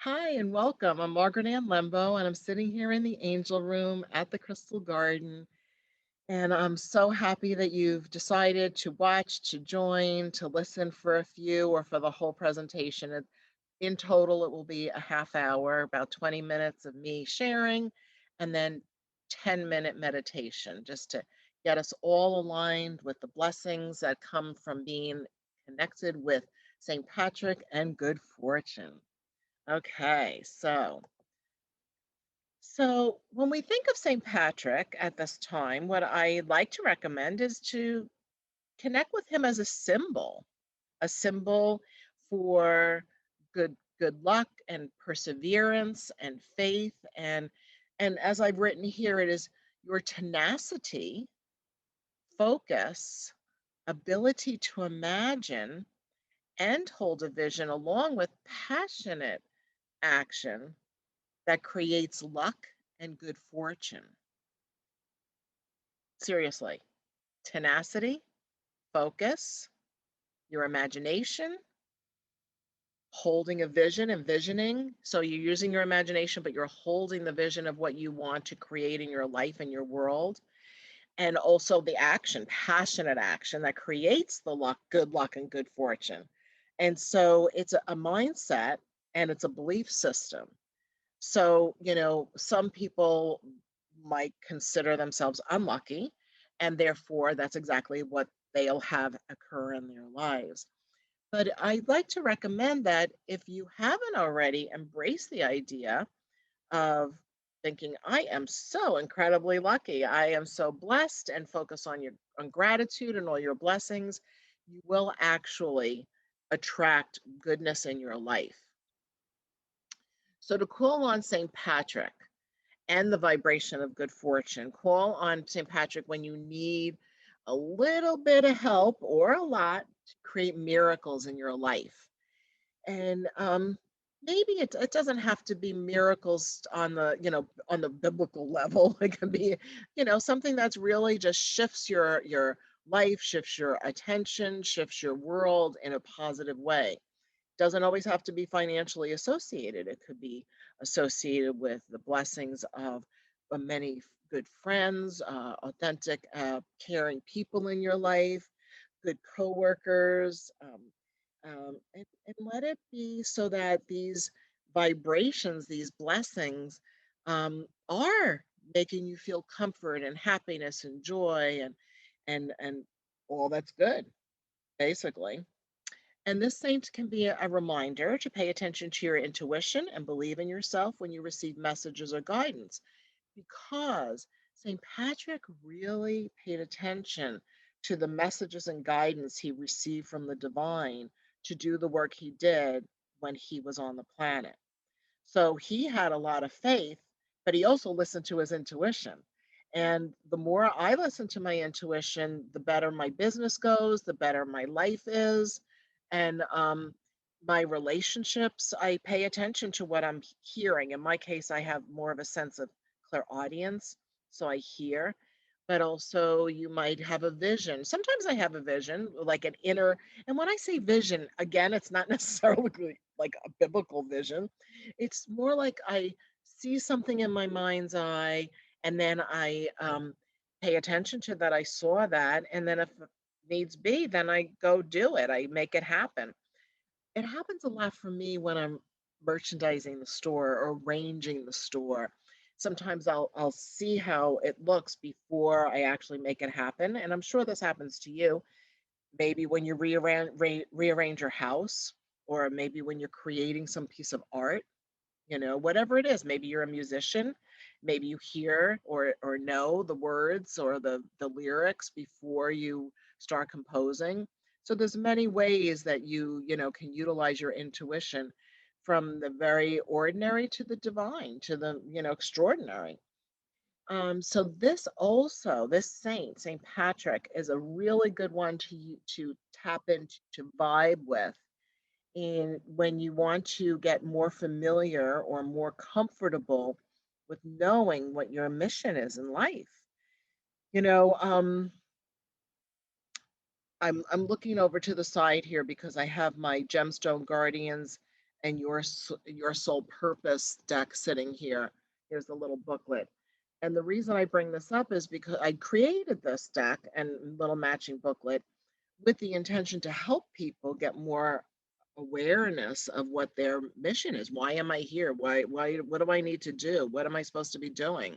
Hi and welcome. I'm Margaret Ann, and I'm sitting here in the Angel Room at the Crystal Garden. And I'm so happy that you've decided to watch, to join, to listen for a few, or for the whole presentation. In total, it will be a half hour, about 20 minutes of me sharing, and then 10-minute meditation, just to get us all aligned with the blessings that come from being connected with St. Patrick and good fortune. Okay, so when we think of St. Patrick at this time, what I like to recommend is to connect with him as a symbol for good luck and perseverance and faith, and as I've written here, it is your tenacity, focus, ability to imagine and hold a vision along with passionate action that creates luck and good fortune. Seriously, tenacity, focus, your imagination, holding a vision, envisioning. So you're using your imagination, but you're holding the vision of what you want to create in your life and your world. And also the action, passionate action that creates the luck and good fortune. And so it's a mindset and it's a belief system. So, some people might consider themselves unlucky, and therefore that's exactly what they'll have occur in their lives. But I'd like to recommend that if you haven't already embraced the idea of thinking, I am so incredibly lucky, I am so blessed, and focus on on gratitude and all your blessings, you will actually attract goodness in your life. So to call on St. Patrick and the vibration of good fortune. Call on St. Patrick when you need a little bit of help or a lot to create miracles in your life. And maybe it doesn't have to be miracles on the biblical level. It can be, something that's really just shifts your life, shifts your attention, shifts your world in a positive way. Doesn't always have to be financially associated. It could be associated with the blessings of many good friends, authentic, caring people in your life, good coworkers, and let it be so that these vibrations, these blessings, are making you feel comfort and happiness and joy and all that's good, basically. And this saint can be a reminder to pay attention to your intuition and believe in yourself when you receive messages or guidance, because St. Patrick really paid attention to the messages and guidance he received from the divine to do the work he did when he was on the planet. So he had a lot of faith, but he also listened to his intuition. And the more I listen to my intuition, the better my business goes, the better my life is. And my relationships, I pay attention to what I'm hearing. In my case, I have more of a sense of clairaudience, so I hear. But also, you might have a vision. Sometimes I have a vision, like an inner, and when I say vision, again, it's not necessarily like a biblical vision. It's more like I see something in my mind's eye, and then I pay attention to that. I saw that, and then if needs be, then I go do it. I make it happen. It happens a lot for me when I'm merchandising the store or arranging the store. Sometimes I'll see how it looks before I actually make it happen, and I'm sure this happens to you. Maybe when you rearrange your house, or maybe when you're creating some piece of art, whatever it is. Maybe you're a musician, maybe you hear or know the words or the lyrics before you start composing. So there's many ways that you can utilize your intuition, from the very ordinary to the divine to the extraordinary. So this Saint Patrick, is a really good one to tap into, to vibe with, and when you want to get more familiar or more comfortable with knowing what your mission is in life. You know, I'm looking over to the side here because I have my gemstone guardians and your soul purpose deck sitting here. Here's the little booklet. And the reason I bring this up is because I created this deck and little matching booklet with the intention to help people get more awareness of what their mission is. Why am I here? Why what do I need to do? What am I supposed to be doing?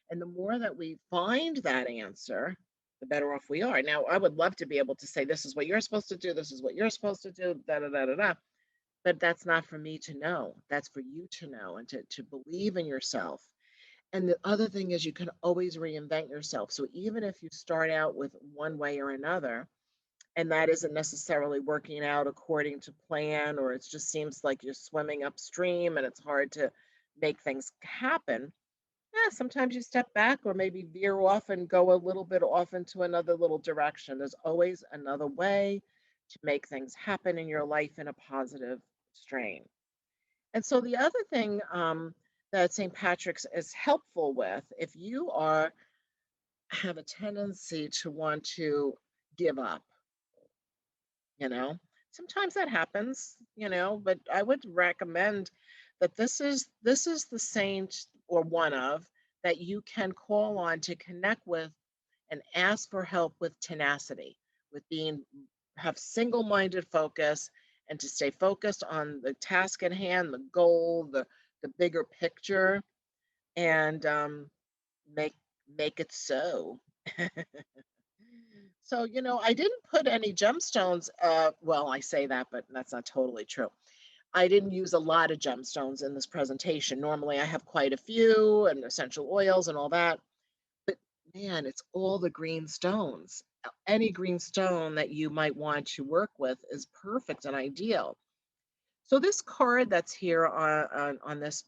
And the more that we find that answer, the better off we are. Now, I would love to be able to say, this is what you're supposed to do, this is what you're supposed to do, da da da da da. But that's not for me to know. That's for you to know and to believe in yourself. And the other thing is, you can always reinvent yourself. So even if you start out with one way or another, and that isn't necessarily working out according to plan, or it just seems like you're swimming upstream and it's hard to make things happen, yeah, sometimes you step back or maybe veer off and go a little bit off into another little direction. There's always another way to make things happen in your life in a positive strain. And so the other thing that St. Patrick's is helpful with, if you are have a tendency to want to give up, you know, sometimes that happens, but I would recommend that this is the saint or one of that you can call on to connect with and ask for help with tenacity, with being have single-minded focus and to stay focused on the task at hand, the goal, the bigger picture, and make make it so. So, I didn't put any gemstones. Well, I say that, but that's not totally true. I didn't use a lot of gemstones in this presentation. Normally, I have quite a few and essential oils and all that. But man, it's all the green stones. Any green stone that you might want to work with is perfect and ideal. So this card that's here on this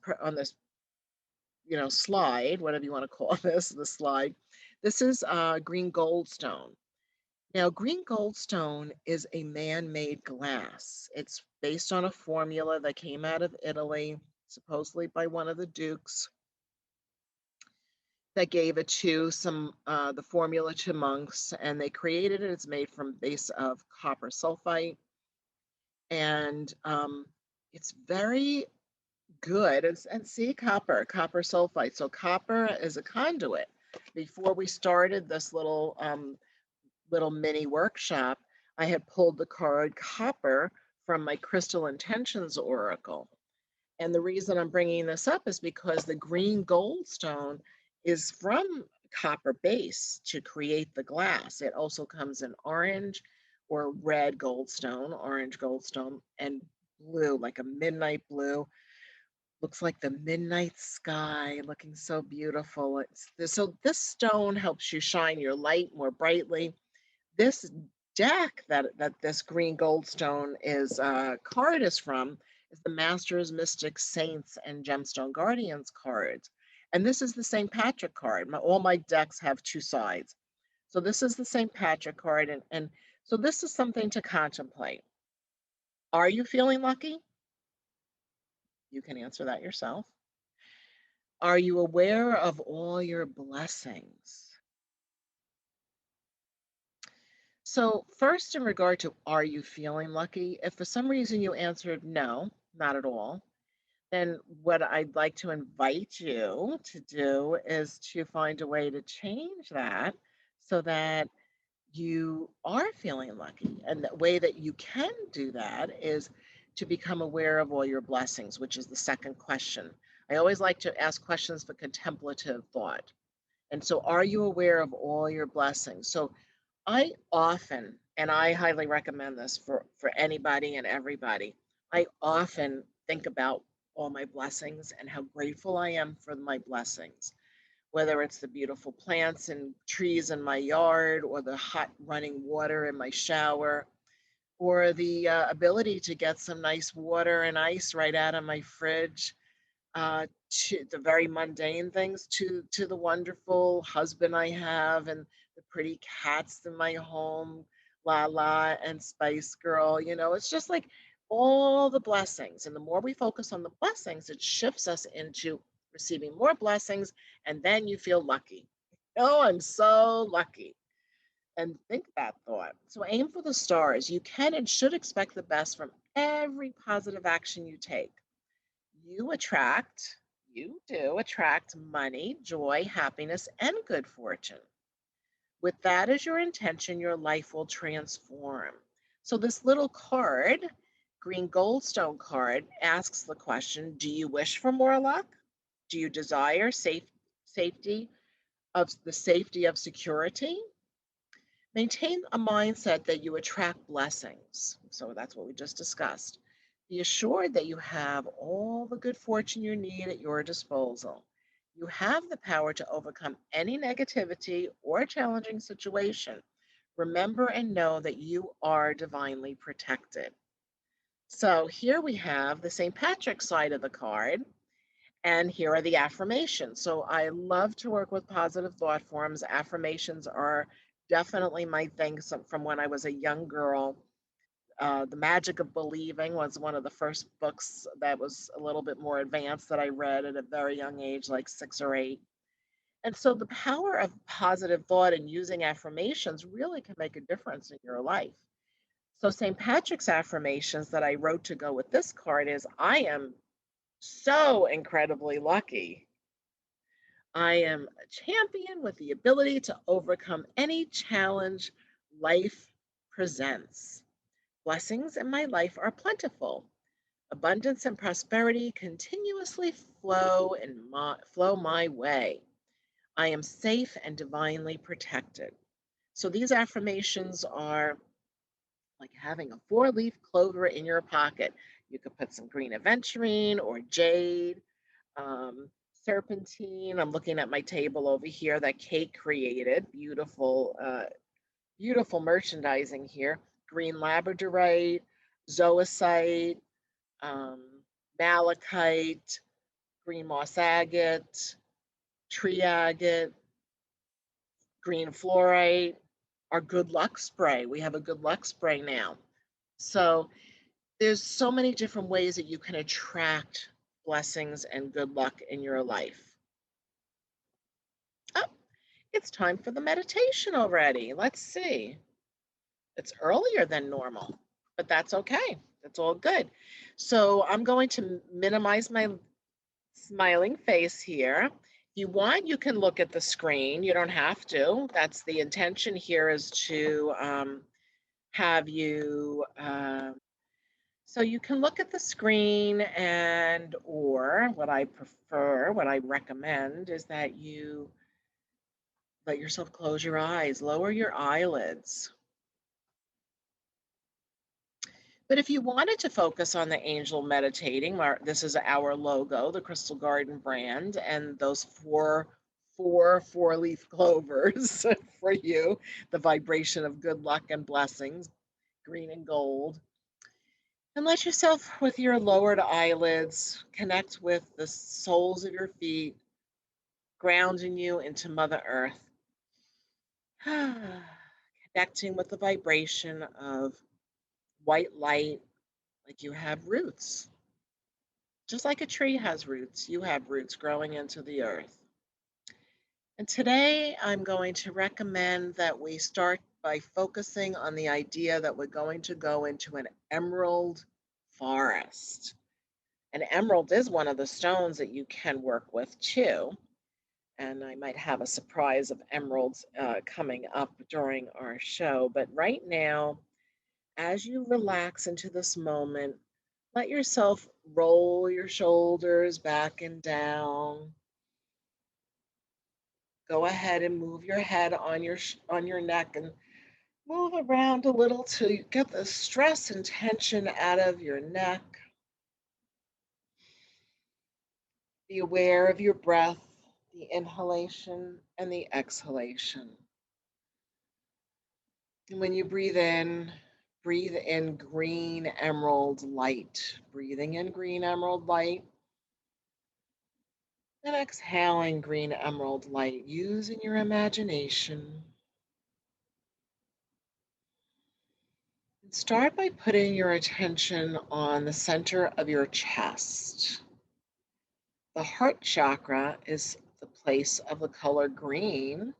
slide, whatever you want to call this, the slide. This is green goldstone. Now, green goldstone is a man-made glass. It's based on a formula that came out of Italy, supposedly by one of the dukes that gave it to the formula to monks, and they created it. It's made from base of copper sulfite, and it's very good. And see, copper sulfite. So copper is a conduit. Before we started this little mini workshop, I had pulled the card copper from my Crystal Intentions Oracle. And the reason I'm bringing this up is because the green goldstone is from copper base to create the glass. It also comes in orange or red goldstone, orange goldstone, and blue, like a midnight blue. Looks like the midnight sky, looking so beautiful. So this stone helps you shine your light more brightly. This deck that this green goldstone is card is from is the Masters, Mystics, Saints, and Gemstone Guardians cards. And this is the St. Patrick card. All my decks have two sides. So this is the St. Patrick card, and so this is something to contemplate. Are you feeling lucky? You can answer that yourself. Are you aware of all your blessings? So, first, in regard to are you feeling lucky? If for some reason you answered no, not at all, then what I'd like to invite you to do is to find a way to change that so that you are feeling lucky. And the way that you can do that is to become aware of all your blessings, which is the second question. I always like to ask questions for contemplative thought. And so, are you aware of all your blessings? So, I often, and I highly recommend this for anybody and everybody, I often think about all my blessings and how grateful I am for my blessings, whether it's the beautiful plants and trees in my yard, or the hot running water in my shower, or the ability to get some nice water and ice right out of my fridge, to the very mundane things, to the wonderful husband I have and the pretty cats in my home, Lala and Spice Girl. It's just like all the blessings. And the more we focus on the blessings, it shifts us into receiving more blessings, and then you feel lucky. Oh, I'm so lucky. and think that thought. So aim for the stars. You can and should expect the best from every positive action you take. You attract, you do attract money, joy, happiness, and good fortune. With that as your intention, your life will transform. So, this little card, green goldstone card, asks the question: do you wish for more luck? Do you desire safety safety of security? Maintain a mindset that you attract blessings. So that's what we just discussed. Be assured that you have all the good fortune you need at your disposal. You have the power to overcome any negativity or challenging situation. Remember and know that you are divinely protected. So here we have the St. Patrick side of the card. And here are the affirmations. So I love to work with positive thought forms. Affirmations are definitely my thing from when I was a young girl. The Magic of Believing was one of the first books that was a little bit more advanced that I read at a very young age, like 6 or 8. And so the power of positive thought and using affirmations really can make a difference in your life. So St. Patrick's affirmations that I wrote to go with this card is: I am so incredibly lucky. I am a champion with the ability to overcome any challenge life presents. Blessings in my life are plentiful. Abundance and prosperity continuously flow my way. I am safe and divinely protected. So these affirmations are like having a four-leaf clover in your pocket. You could put some green aventurine or jade, serpentine. I'm looking at my table over here that Kate created. Beautiful merchandising here. Green labradorite, zoisite, um, malachite, green moss agate, tree agate, green fluorite, our good luck spray. We have a good luck spray now. So there's so many different ways that you can attract blessings and good luck in your life. Oh, it's time for the meditation already. Let's see. It's earlier than normal, but that's okay. That's all good. So I'm going to minimize my smiling face here. If you want, you can look at the screen. You don't have to. That's the intention here, is to have you so you can look at the screen, and or what I recommend is that you let yourself close your eyes, lower your eyelids. But if you wanted to focus on the angel meditating, this is our logo, the Crystal Garden brand, and those four-leaf clovers for you, the vibration of good luck and blessings, green and gold. And let yourself, with your lowered eyelids, connect with the soles of your feet, grounding you into Mother Earth, connecting with the vibration of white light, like you have roots. Just like a tree has roots, you have roots growing into the earth. And today I'm going to recommend that we start by focusing on the idea that we're going to go into an emerald forest. And emerald is one of the stones that you can work with too. And I might have a surprise of emeralds coming up during our show. But right now, as you relax into this moment, let yourself roll your shoulders back and down. Go ahead and move your head on your neck and move around a little to get the stress and tension out of your neck. Be aware of your breath, the inhalation and the exhalation. And when you breathe in green emerald light. Breathing in green emerald light and exhaling green emerald light using your imagination. And start by putting your attention on the center of your chest. The heart chakra is the place of the color green,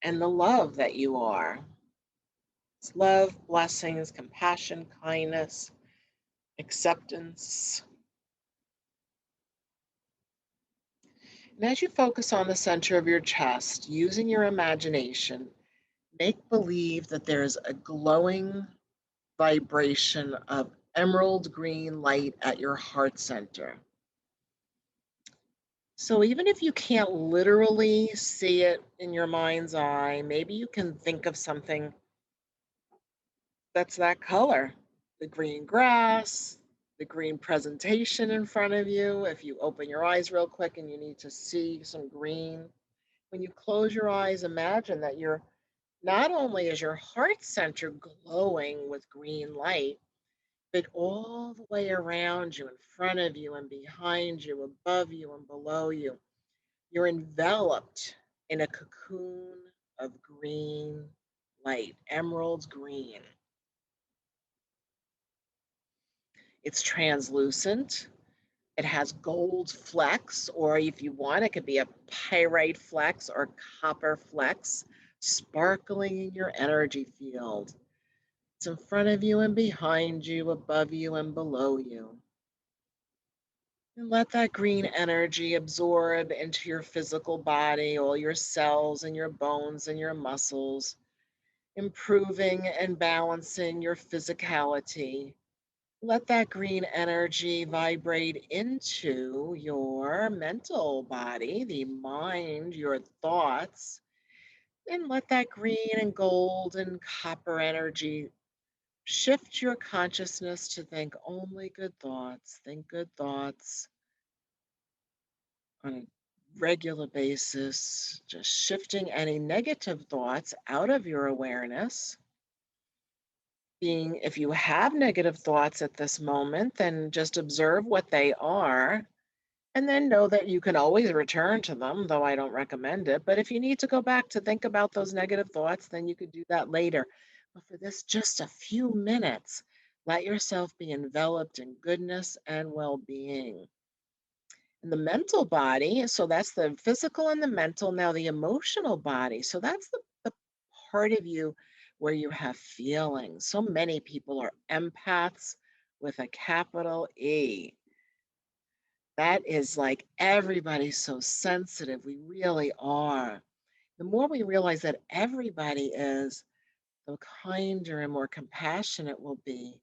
and the love that you are. It's love, blessings, compassion, kindness, acceptance. And as you focus on the center of your chest, using your imagination, make believe that there's a glowing vibration of emerald green light at your heart center. So even if you can't literally see it in your mind's eye, maybe you can think of something that's that color. The green grass, the green presentation in front of you. If you open your eyes real quick and you need to see some green, when you close your eyes, imagine that you're not only is your heart center glowing with green light, but all the way around you, in front of you and behind you, above you and below you, you're enveloped in a cocoon of green light, emerald green. It's translucent. It has gold flecks, or if you want, it could be a pyrite flecks or copper flecks sparkling in your energy field. It's in front of you and behind you, above you and below you. And let that green energy absorb into your physical body, all your cells and your bones and your muscles, improving and balancing your physicality. Let that green energy vibrate into your mental body, the mind, your thoughts, and let that green and gold and copper energy shift your consciousness to think only good thoughts. Think good thoughts on a regular basis, just shifting any negative thoughts out of your awareness. Being, if you have negative thoughts at this moment, then just observe what they are. And then know that you can always return to them, though I don't recommend it. But if you need to go back to think about those negative thoughts, then you could do that later. But for this, just a few minutes, let yourself be enveloped in goodness and well being. And the mental body, so that's the physical and the mental. Now, the emotional body, so that's the part of you where you have feelings. So many people are empaths with a capital E. That is like everybody's so sensitive. We really are. The more we realize that everybody is, the kinder and more compassionate we'll be,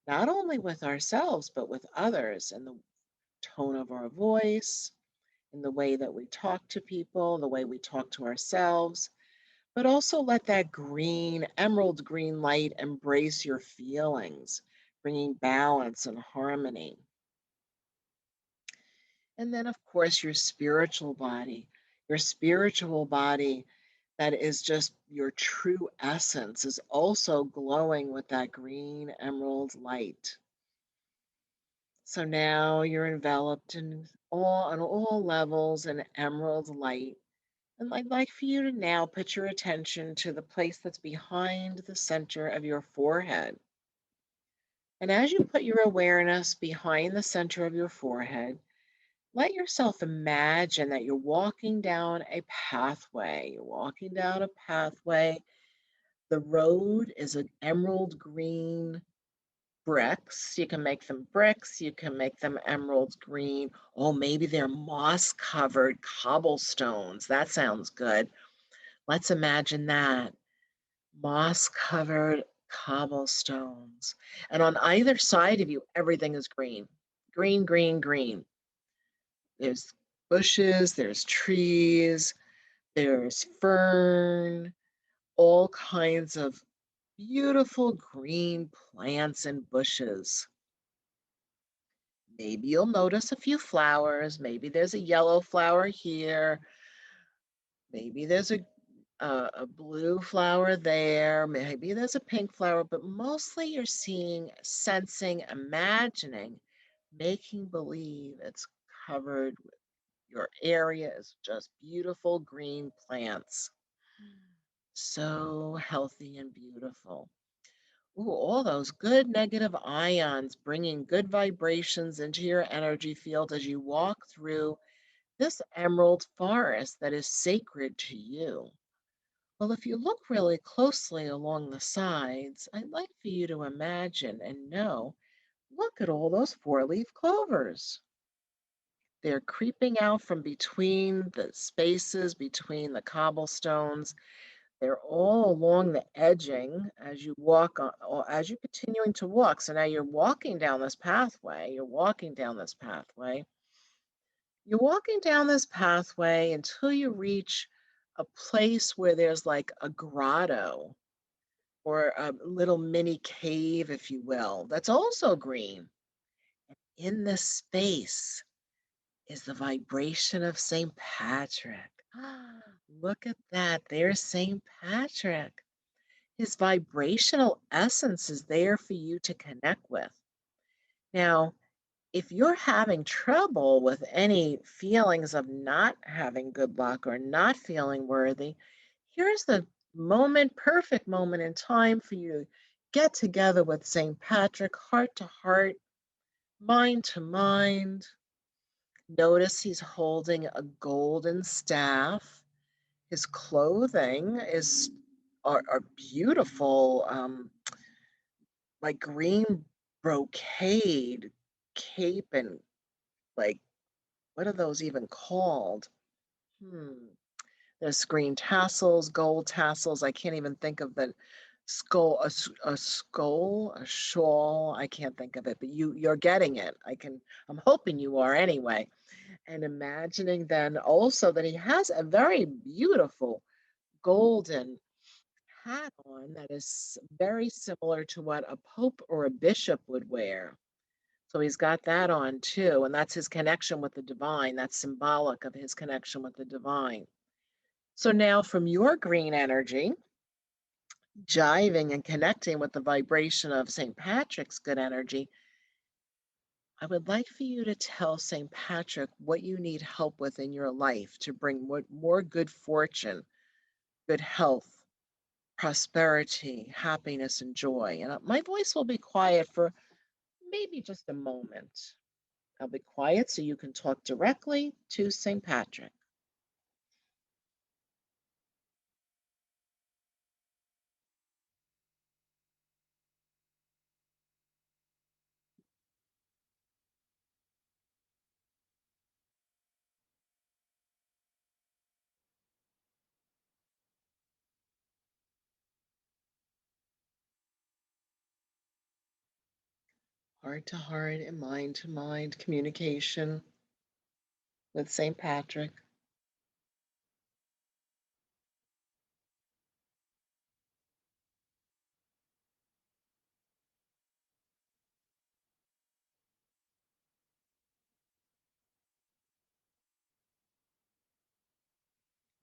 not only with ourselves, but with others, in the tone of our voice, in the way that we talk to people, the way we talk to ourselves, but also let that green, emerald green light embrace your feelings, bringing balance and harmony. And then, of course, your spiritual body that is just your true essence is also glowing with that green emerald light. So now you're enveloped in all on all levels in emerald light. And I'd like for you to now put your attention to the place that's behind the center of your forehead. And as you put your awareness behind the center of your forehead, let yourself imagine that you're walking down a pathway. You're walking down a pathway. The road is an emerald green bricks. You can make them bricks, you can make them emerald green. Oh, maybe they're moss covered cobblestones. That sounds good. Let's imagine that. Moss covered cobblestones. And on either side of you, everything is green. Green, green, green. There's bushes, there's trees, there's fern, all kinds of beautiful green plants and bushes. Maybe you'll notice a few flowers. Maybe there's a yellow flower here. Maybe there's a blue flower there. Maybe there's a pink flower, but mostly you're seeing, sensing, imagining, making believe it's covered. Your area is just beautiful green plants. So healthy and beautiful. Ooh, all those good negative ions bringing good vibrations into your energy field as you walk through this emerald forest that is sacred to you. Well, if you look really closely along the sides, I'd like for you to imagine and know, look at all those four-leaf clovers. They're creeping out from between the spaces between the cobblestones. They're all along the edging as you walk on, or as you're continuing to walk. So now you're walking down this pathway. You're walking down this pathway. You're walking down this pathway until you reach a place where there's like a grotto or a little mini cave, if you will, that's also green. In this space is the vibration of St. Patrick. Look at that. There's St. Patrick. His vibrational essence is there for you to connect with. Now, if you're having trouble with any feelings of not having good luck or not feeling worthy, here's the moment, perfect moment in time for you to get together with St. Patrick, heart to heart, mind to mind. Notice he's holding a golden staff. His clothing is are beautiful, like green brocade cape and like what are those even called? Hmm. There's green tassels, gold tassels. I can't even think of the skull, a skull, a shawl. I can't think of it, but you're getting it. I'm hoping you are anyway. And imagining then also that he has a very beautiful golden hat on that is very similar to what a pope or a bishop would wear. So he's got that on too, and that's his connection with the divine. That's symbolic of his connection with the divine. So now from your green energy, jiving and connecting with the vibration of St. Patrick's good energy, I would like for you to tell St. Patrick what you need help with in your life to bring more good fortune, good health, prosperity, happiness, and joy. And my voice will be quiet for maybe just a moment. I'll be quiet so you can talk directly to St. Patrick. Heart to heart and mind to mind communication with St. Patrick.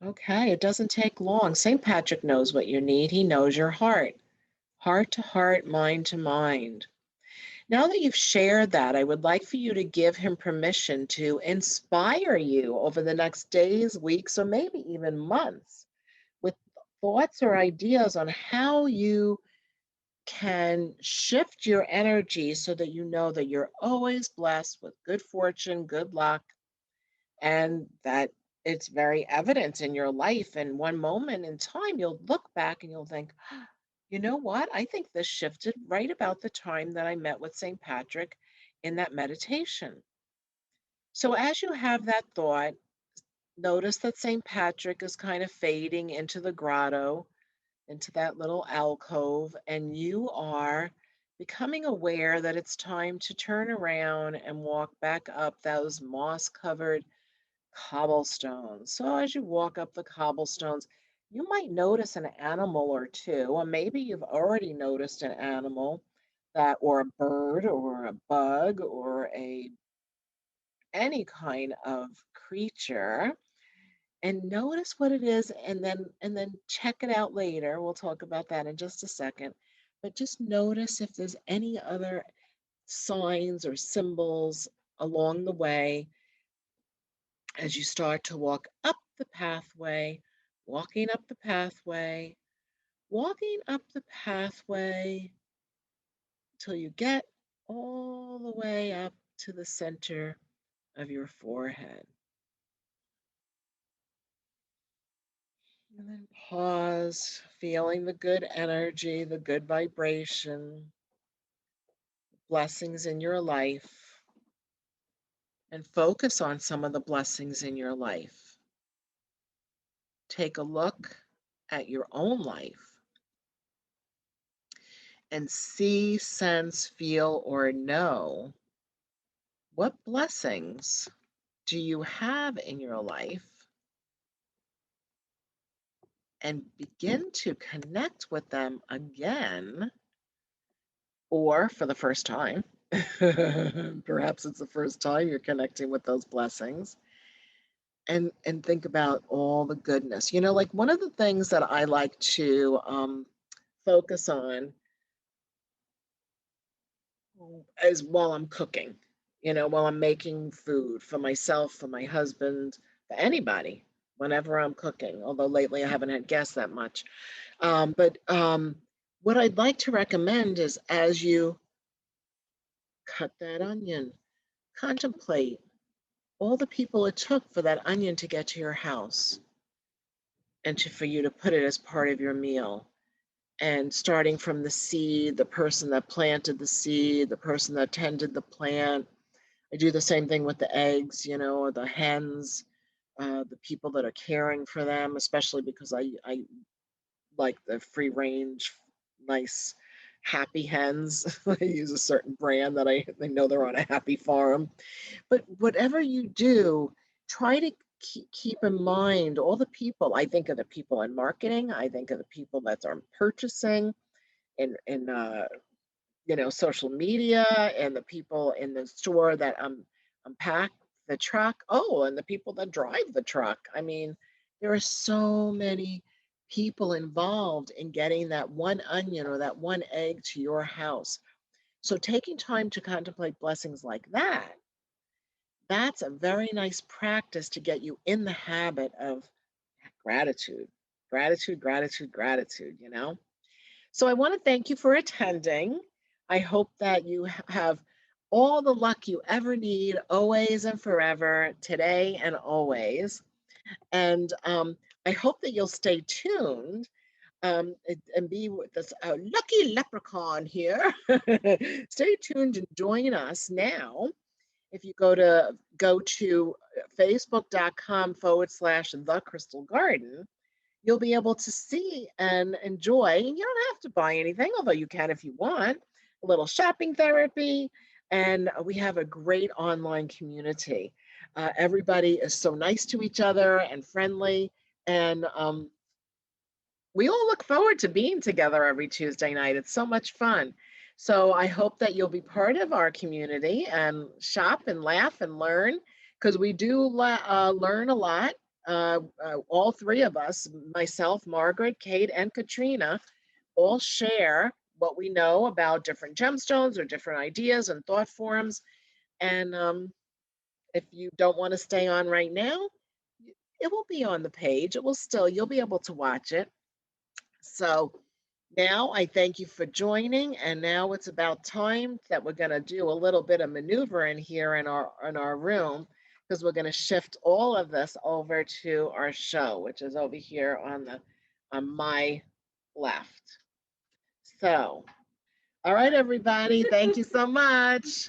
Okay, it doesn't take long. St. Patrick knows what you need. He knows your heart to heart, mind to mind. Now that you've shared that, I would like for you to give him permission to inspire you over the next days, weeks, or maybe even months with thoughts or ideas on how you can shift your energy so that you know that you're always blessed with good fortune, good luck, and that it's very evident in your life. And one moment in time, you'll look back and you'll think, you know what? I think this shifted right about the time that I met with St. Patrick in that meditation. So as you have that thought, notice that St. Patrick is kind of fading into the grotto, into that little alcove, and you are becoming aware that it's time to turn around and walk back up those moss covered cobblestones. So as you walk up the cobblestones, you might notice an animal or two, or maybe you've already noticed an animal that, or a bird, or a bug, or a any kind of creature, and notice what it is, and then check it out later. We'll talk about that in just a second. But just notice if there's any other signs or symbols along the way as you start to walk up the pathway, walking up the pathway, walking up the pathway till you get all the way up to the center of your forehead. And then pause, feeling the good energy, the good vibration, blessings in your life, and focus on some of the blessings in your life. Take a look at your own life and see, sense, feel, or know what blessings do you have in your life, and begin to connect with them again, or for the first time. Perhaps it's the first time you're connecting with those blessings, and think about all the goodness. Like one of the things that I like to focus on is while I'm cooking, while I'm making food for myself, for my husband, for anybody, whenever I'm cooking. Although lately I haven't had guests that much. But what I'd like to recommend is, as you cut that onion, contemplate all the people it took for that onion to get to your house, and for you to put it as part of your meal. And starting from the seed, the person that planted the seed, the person that tended the plant. I do the same thing with the eggs, or the hens, the people that are caring for them, especially because I like the free range, nice, happy hens. I use a certain brand that I know they're on a happy farm. But whatever you do, try to keep in mind all the people. I think of the people in marketing. I think of the people that are purchasing in social media, and the people in the store that unpack the truck. Oh, and the people that drive the truck. I mean, there are so many people involved in getting that one onion or that one egg to your house. So taking time to contemplate blessings like that, that's a very nice practice to get you in the habit of gratitude, gratitude, gratitude, gratitude. So I want to thank you for attending. I hope that you have all the luck you ever need, always and forever, today and always. And I hope that you'll stay tuned, and be with this lucky leprechaun here. Stay tuned and join us now. If you go to facebook.com/The Crystal Garden, you'll be able to see and enjoy. And you don't have to buy anything, although you can if you want. A little shopping therapy. And we have a great online community. Everybody is so nice to each other and friendly. And we all look forward to being together every Tuesday night. It's so much fun. So I hope that you'll be part of our community and shop and laugh and learn, because we do learn a lot. All three of us, myself, Margaret, Kate, and Katrina, all share what we know about different gemstones or different ideas and thought forms. And if you don't want to stay on right now, it will be on the page. You'll be able to watch it. So now I thank you for joining, and now it's about time that we're going to do a little bit of maneuvering here in our room, because we're going to shift all of this over to our show, which is over here on my left. So, all right, everybody, thank you so much.